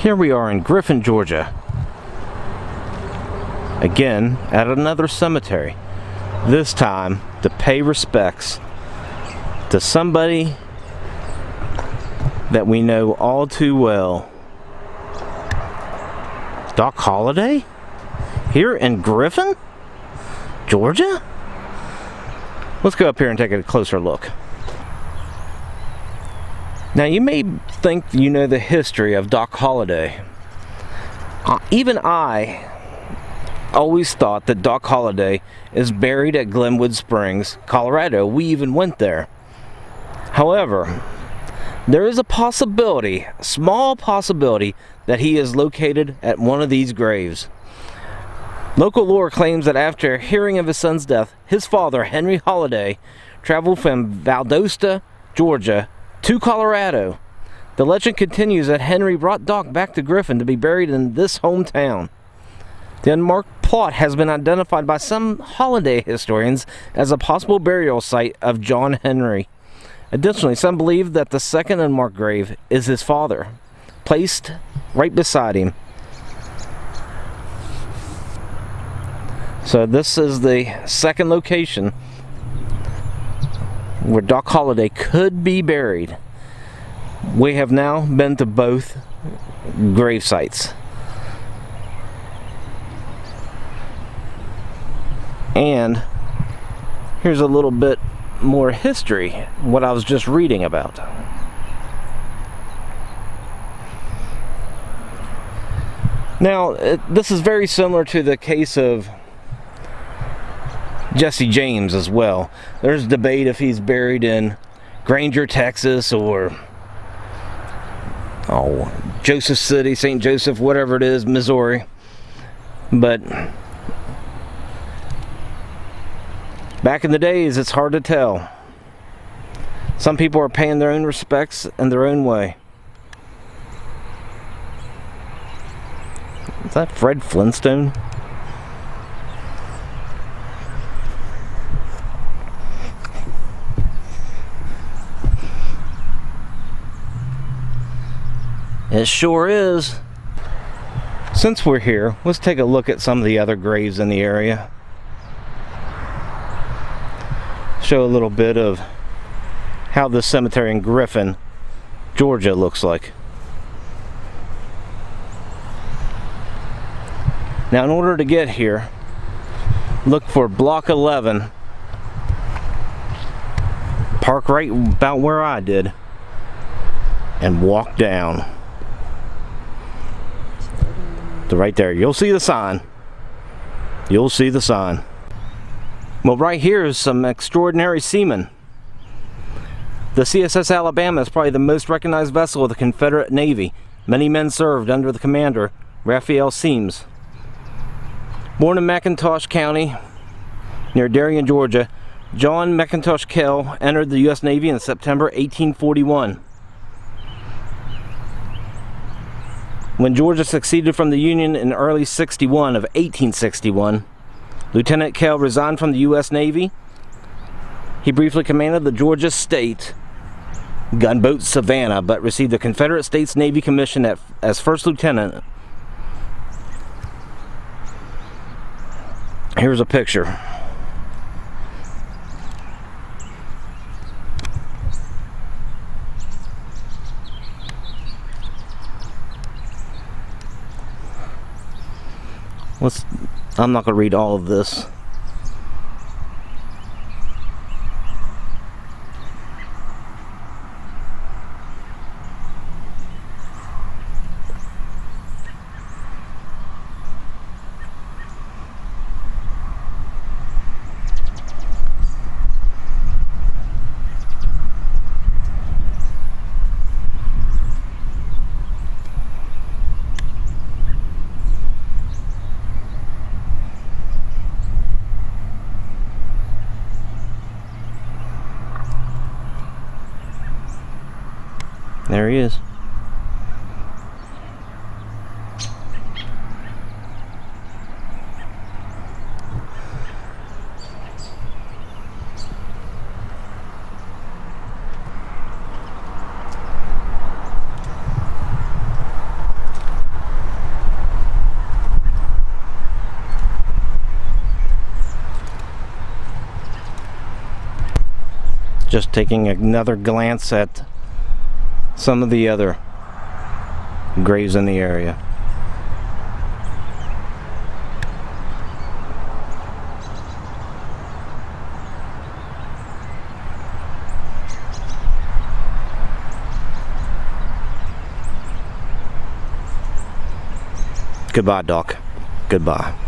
Here we are in Griffin, Georgia. Again, at another cemetery. This time to pay respects to somebody that we know all too well. Doc Holliday? Here in Griffin, Georgia? Let's go up here and take a closer look. Now, you may think you know the history of Doc Holliday. Even I always thought that Doc Holliday is buried at Glenwood Springs, Colorado. We even went there. However, there is a possibility, a small possibility, that he is located at one of these graves. Local lore claims that after hearing of his son's death, his father, Henry Holliday, traveled from Valdosta, Georgia, to Colorado. The legend continues that Henry brought Doc back to Griffin to be buried in this hometown. The unmarked plot has been identified by some Holliday historians as a possible burial site of John Henry. Additionally, some believe that the second unmarked grave is his father, placed right beside him. So this is the second location where Doc Holliday could be buried. We have now been to both grave sites. And here's a little bit more history, what I was just reading about. Now, this is very similar to the case of Jesse James as well. There's debate if he's buried in Granger, Texas, or Joseph City, St. Joseph, whatever it is, Missouri. But back in the days, it's hard to tell. Some people are paying their own respects in their own way. Is that Fred Flintstone? It sure is. Since we're here, let's take a look at some of the other graves in the area. Show a little bit of how the cemetery in Griffin, Georgia looks like. Now, in order to get here, look for block 11. Park right about where I did and walk down. So right there, you'll see the sign. You'll see the sign. Well, right here is some extraordinary seamen. The CSS Alabama is probably the most recognized vessel of the Confederate Navy. Many men served under the commander, Raphael Semmes. Born in McIntosh County, near Darien, Georgia, John McIntosh Cal entered the U.S. Navy in September 1841. When Georgia seceded from the Union in early 1861, Lieutenant Cal resigned from the U.S. Navy. He briefly commanded the Georgia State gunboat Savannah, but received the Confederate States Navy commission as first lieutenant. Here's a picture. I'm not going to read all of this. There he is. Just taking another glance at some of the other graves in the area. Goodbye, Doc. Goodbye.